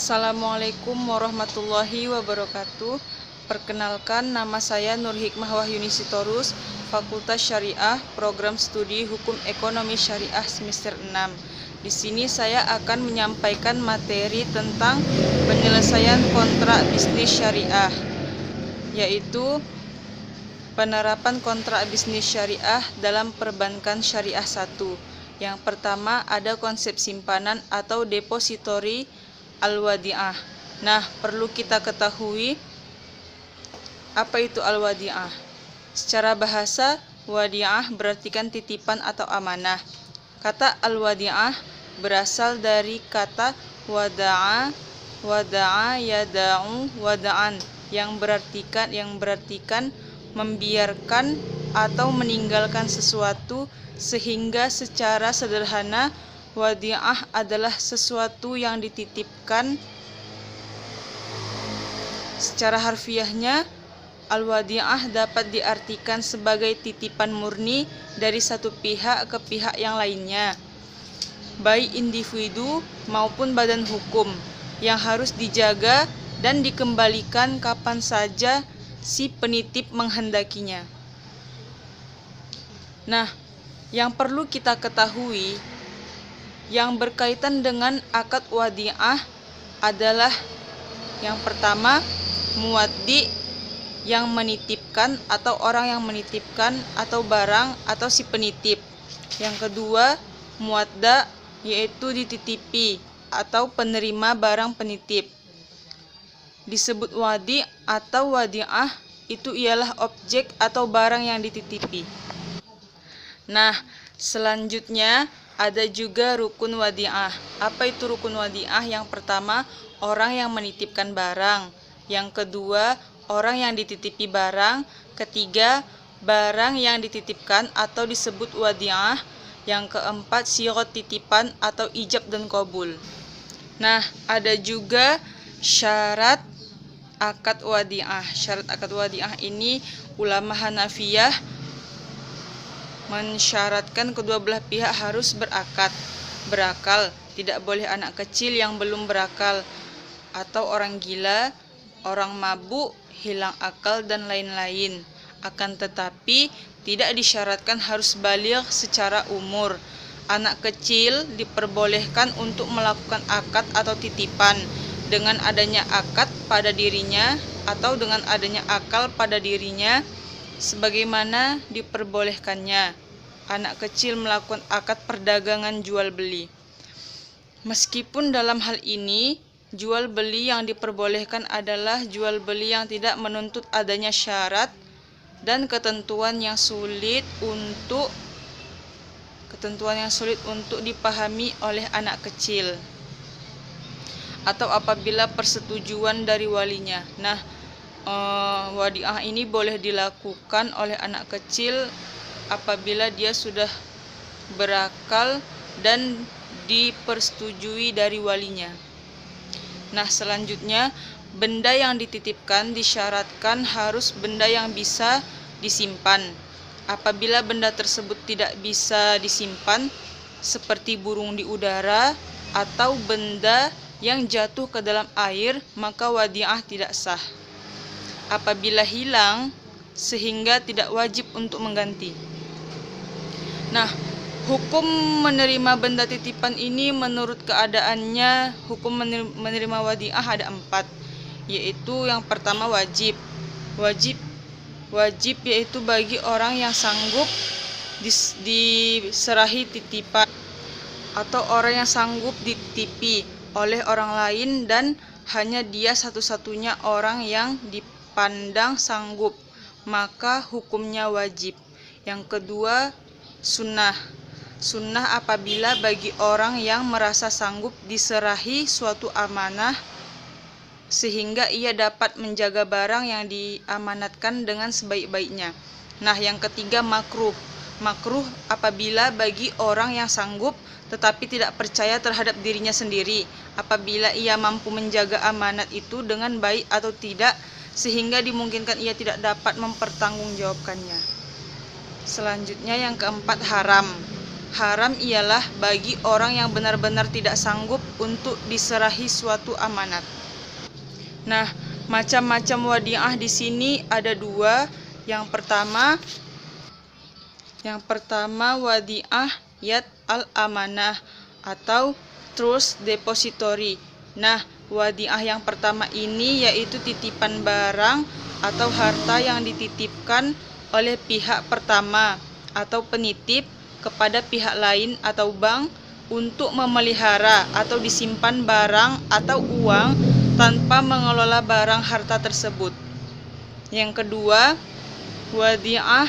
Assalamualaikum warahmatullahi wabarakatuh. Perkenalkan, nama saya Nur Hikmah Wahyuni Sitorus, Fakultas Syariah, Program Studi Hukum Ekonomi Syariah semester 6. Di sini saya akan menyampaikan materi tentang penyelesaian kontrak bisnis syariah, yaitu penerapan kontrak bisnis syariah dalam perbankan syariah 1. Yang pertama ada konsep simpanan atau depositori al-wadi'ah. Nah, perlu kita ketahui apa itu al-wadi'ah. Secara bahasa, wadi'ah berartikan titipan atau amanah. Kata al-wadi'ah berasal dari kata wada'a yada'u wada'an yang berartikan membiarkan atau meninggalkan sesuatu, sehingga secara sederhana wadi'ah adalah sesuatu yang dititipkan. Secara harfiahnya, al-wadi'ah dapat diartikan sebagai titipan murni dari satu pihak ke pihak yang lainnya, baik individu maupun badan hukum, yang harus dijaga dan dikembalikan kapan saja si penitip menghendakinya. Nah, yang perlu kita ketahui yang berkaitan dengan akad wadi'ah adalah yang pertama, muwaddi yang menitipkan atau orang yang menitipkan atau barang atau si penitip. Yang kedua, muwadda yaitu dititipi atau penerima barang penitip. Disebut wadi atau wadi'ah itu ialah objek atau barang yang dititipi. Nah, selanjutnya ada juga rukun wadi'ah. Apa itu rukun wadi'ah? Yang pertama, orang yang menitipkan barang. Yang kedua, orang yang dititipi barang. Ketiga, barang yang dititipkan atau disebut wadi'ah. Yang keempat, syirat titipan atau ijab dan qabul. Nah, ada juga syarat akad wadi'ah. Syarat akad wadi'ah ini ulama Hanafiyah mensyaratkan kedua belah pihak harus berakal, tidak boleh anak kecil yang belum berakal, atau orang gila, orang mabuk, hilang akal, dan lain-lain. Akan tetapi tidak disyaratkan harus baligh secara umur. Anak kecil diperbolehkan untuk melakukan akad atau titipan dengan adanya akad pada dirinya atau dengan adanya akal pada dirinya, sebagaimana diperbolehkannya anak kecil melakukan akad perdagangan jual beli. Meskipun dalam hal ini jual beli yang diperbolehkan adalah jual beli yang tidak menuntut adanya syarat dan ketentuan yang sulit untuk dipahami oleh anak kecil, atau apabila persetujuan dari walinya. Nah, wadi'ah ini boleh dilakukan oleh anak kecil apabila dia sudah berakal dan dipersetujui dari walinya. Nah, selanjutnya, benda yang dititipkan disyaratkan harus benda yang bisa disimpan. Apabila benda tersebut tidak bisa disimpan, seperti burung di udara atau benda yang jatuh ke dalam air, maka wadi'ah tidak sah. Apabila hilang, sehingga tidak wajib untuk mengganti. Nah, hukum menerima benda titipan ini menurut keadaannya, hukum menerima wadi'ah ada 4, yaitu yang pertama wajib yaitu bagi orang yang sanggup diserahi titipan atau orang yang sanggup dititipi oleh orang lain dan hanya dia satu-satunya orang yang dipandang sanggup, maka hukumnya wajib. Yang kedua, sunnah apabila bagi orang yang merasa sanggup diserahi suatu amanah sehingga ia dapat menjaga barang yang diamanatkan dengan sebaik-baiknya. Nah, yang ketiga, makruh apabila bagi orang yang sanggup tetapi tidak percaya terhadap dirinya sendiri, apabila ia mampu menjaga amanat itu dengan baik atau tidak, sehingga dimungkinkan ia tidak dapat mempertanggungjawabkannya. Selanjutnya yang keempat, haram. haram ialah bagi orang yang benar-benar tidak sanggup untuk diserahi suatu amanat. Nah, macam-macam wadiah di sini ada dua. Yang pertama wadiah yad al-amanah atau trust depository. Nah, wadiah yang pertama ini yaitu titipan barang atau harta yang dititipkan oleh pihak pertama atau penitip kepada pihak lain atau bank untuk memelihara atau disimpan barang atau uang tanpa mengelola barang harta tersebut. Yang kedua, wadiah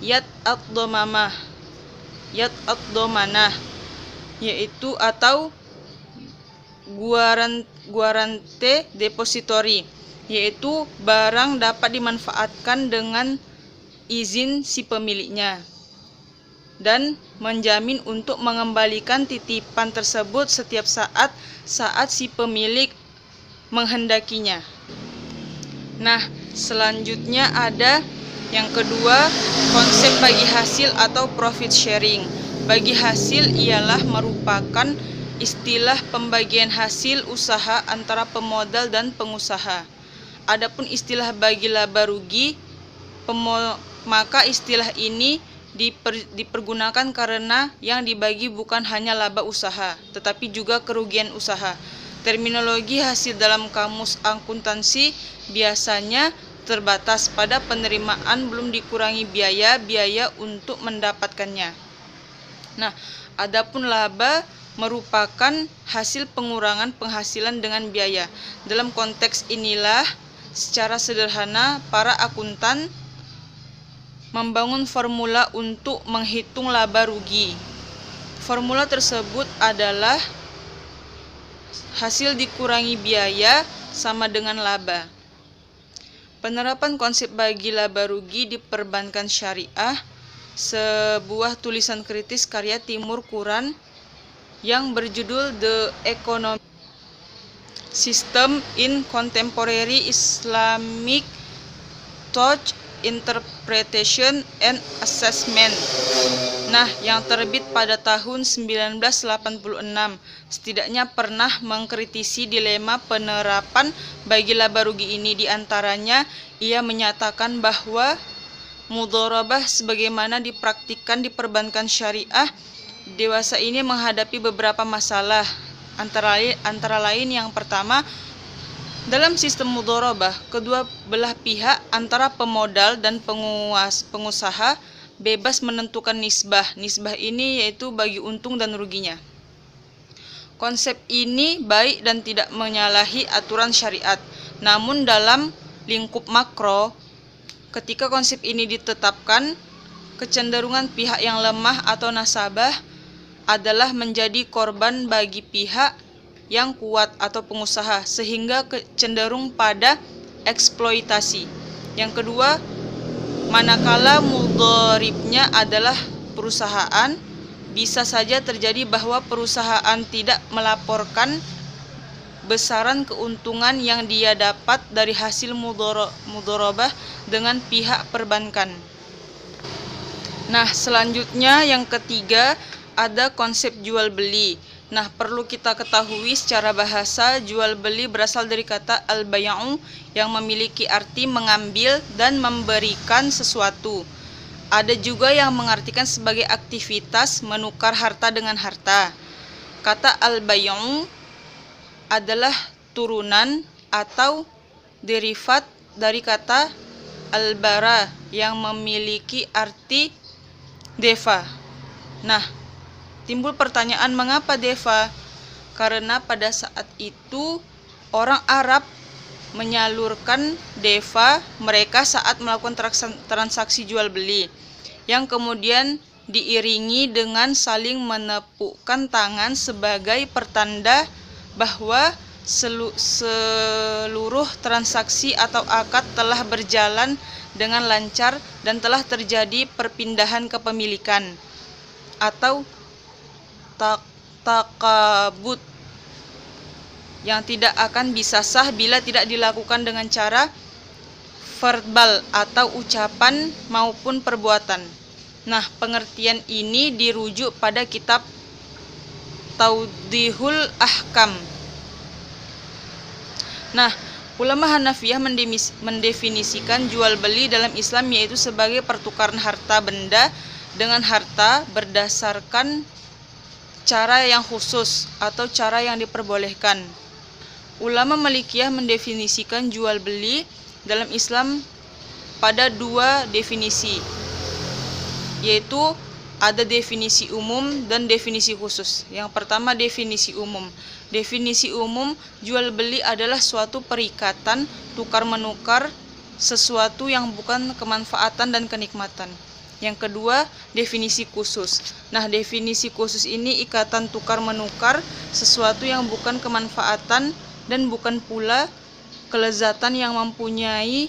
yad ad-dhamanah yaitu atau guarante depository, yaitu barang dapat dimanfaatkan dengan izin si pemiliknya dan menjamin untuk mengembalikan titipan tersebut setiap saat si pemilik menghendakinya. Nah, selanjutnya ada yang kedua, konsep bagi hasil atau profit sharing. Bagi hasil ialah merupakan istilah pembagian hasil usaha antara pemodal dan pengusaha. Adapun istilah bagi laba rugi, maka istilah ini dipergunakan karena yang dibagi bukan hanya laba usaha, tetapi juga kerugian usaha. Terminologi hasil dalam kamus akuntansi biasanya terbatas pada penerimaan belum dikurangi biaya untuk mendapatkannya. Nah, adapun laba merupakan hasil pengurangan penghasilan dengan biaya. Dalam konteks inilah, secara sederhana, para akuntan membangun formula untuk menghitung laba rugi. Formula tersebut adalah hasil dikurangi biaya sama dengan laba. Penerapan konsep bagi laba rugi di perbankan syariah, sebuah tulisan kritis karya Timur Quran yang berjudul The Economic System in Contemporary Islamic Thought, Interpretation and Assessment. Nah, yang terbit pada tahun 1986, setidaknya pernah mengkritisi dilema penerapan bagi laba rugi ini. Di antaranya, ia menyatakan bahwa mudharabah sebagaimana dipraktikkan di perbankan syariah dewasa ini menghadapi beberapa masalah. Antara lain yang pertama, dalam sistem mudharabah, kedua belah pihak antara pemodal dan pengusaha bebas menentukan nisbah. Nisbah ini yaitu bagi untung dan ruginya. Konsep ini baik dan tidak menyalahi aturan syariat. Namun dalam lingkup makro, ketika konsep ini ditetapkan, kecenderungan pihak yang lemah atau nasabah adalah menjadi korban bagi pihak yang kuat atau pengusaha, sehingga cenderung pada eksploitasi. Yang kedua, manakala mudharibnya adalah perusahaan, bisa saja terjadi bahwa perusahaan tidak melaporkan besaran keuntungan yang dia dapat dari hasil mudharabah dengan pihak perbankan. Nah, selanjutnya yang ketiga ada konsep jual beli. Nah, perlu kita ketahui secara bahasa, jual beli berasal dari kata al-bay'u yang memiliki arti mengambil dan memberikan sesuatu. Ada juga yang mengartikan sebagai aktivitas menukar harta dengan harta. Kata al-bay'u adalah turunan atau derivat dari kata al-bara yang memiliki arti deva. Nah, timbul pertanyaan mengapa deva? Karena pada saat itu orang Arab menyalurkan deva mereka saat melakukan transaksi jual beli, yang kemudian diiringi dengan saling menepukkan tangan sebagai pertanda bahwa seluruh transaksi atau akad telah berjalan dengan lancar dan telah terjadi perpindahan kepemilikan atau takabut yang tidak akan bisa sah bila tidak dilakukan dengan cara verbal atau ucapan maupun perbuatan. Nah, pengertian ini dirujuk pada kitab Tawdihul Ahkam. Nah, ulama Hanafiyah mendefinisikan jual beli dalam Islam yaitu sebagai pertukaran harta benda dengan harta berdasarkan cara yang khusus atau cara yang diperbolehkan. Ulama Malikiyah mendefinisikan jual beli dalam Islam pada dua definisi, yaitu ada definisi umum dan definisi khusus. Yang pertama, definisi umum. Definisi umum, jual beli adalah suatu perikatan tukar-menukar sesuatu yang bukan kemanfaatan dan kenikmatan. Yang kedua, definisi khusus. Nah, definisi khusus ini ikatan tukar-menukar sesuatu yang bukan kemanfaatan dan bukan pula kelezatan yang mempunyai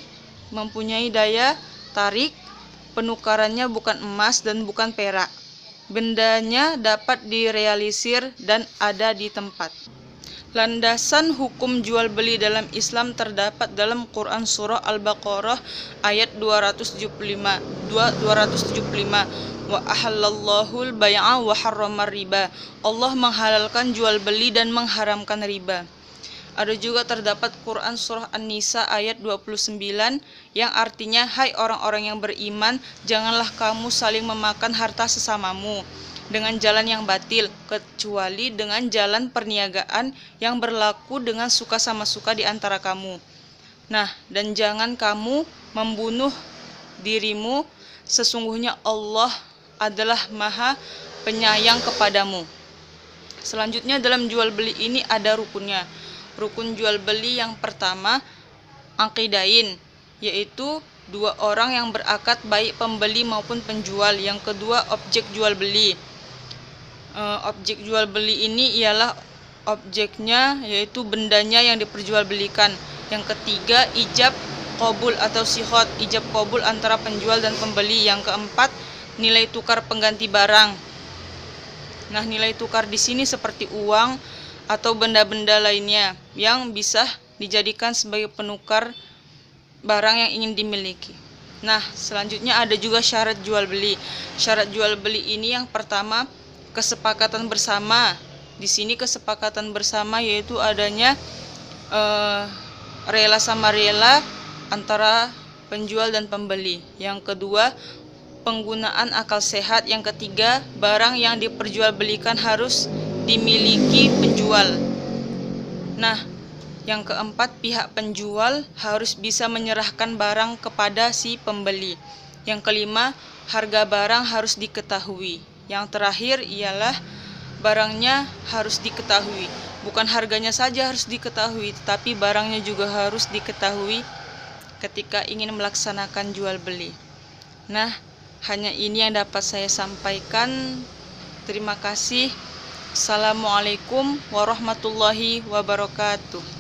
daya tarik. Penukarannya bukan emas dan bukan perak. Bendanya dapat direalisir dan ada di tempat. Landasan hukum jual beli dalam Islam terdapat dalam Quran surah Al-Baqarah ayat 275. Wa ahallallahu al-bai'a wa harramar riba. Allah menghalalkan jual beli dan mengharamkan riba. Ada juga terdapat Quran surah An-Nisa ayat 29 yang artinya, hai orang-orang yang beriman, janganlah kamu saling memakan harta sesamamu dengan jalan yang batil, kecuali dengan jalan perniagaan yang berlaku dengan suka sama suka di antara kamu. Nah, dan jangan kamu membunuh dirimu, sesungguhnya Allah adalah Maha Penyayang kepadamu. Selanjutnya dalam jual beli ini ada rukunnya. Rukun jual beli yang pertama, aqidain, yaitu dua orang yang berakad baik pembeli maupun penjual. Yang kedua, objek jual beli. Objek jual beli ini ialah objeknya, yaitu bendanya yang diperjualbelikan. Yang ketiga, ijab qabul atau sikhot, ijab qabul antara penjual dan pembeli. Yang keempat, nilai tukar pengganti barang. Nah, nilai tukar di sini seperti uang atau benda-benda lainnya yang bisa dijadikan sebagai penukar barang yang ingin dimiliki. Nah, selanjutnya ada juga syarat jual beli. Syarat jual beli ini yang pertama, kesepakatan bersama. Di sini kesepakatan bersama yaitu adanya rela sama rela antara penjual dan pembeli. Yang kedua, penggunaan akal sehat. Yang ketiga, barang yang diperjualbelikan harus dimiliki penjual. Nah, yang keempat, pihak penjual harus bisa menyerahkan barang kepada si pembeli. Yang kelima, harga barang harus diketahui. Yang terakhir ialah barangnya harus diketahui. Bukan harganya saja harus diketahui, tetapi barangnya juga harus diketahui ketika ingin melaksanakan jual beli. Nah, hanya ini yang dapat saya sampaikan. Terima kasih. Assalamualaikum warahmatullahi wabarakatuh.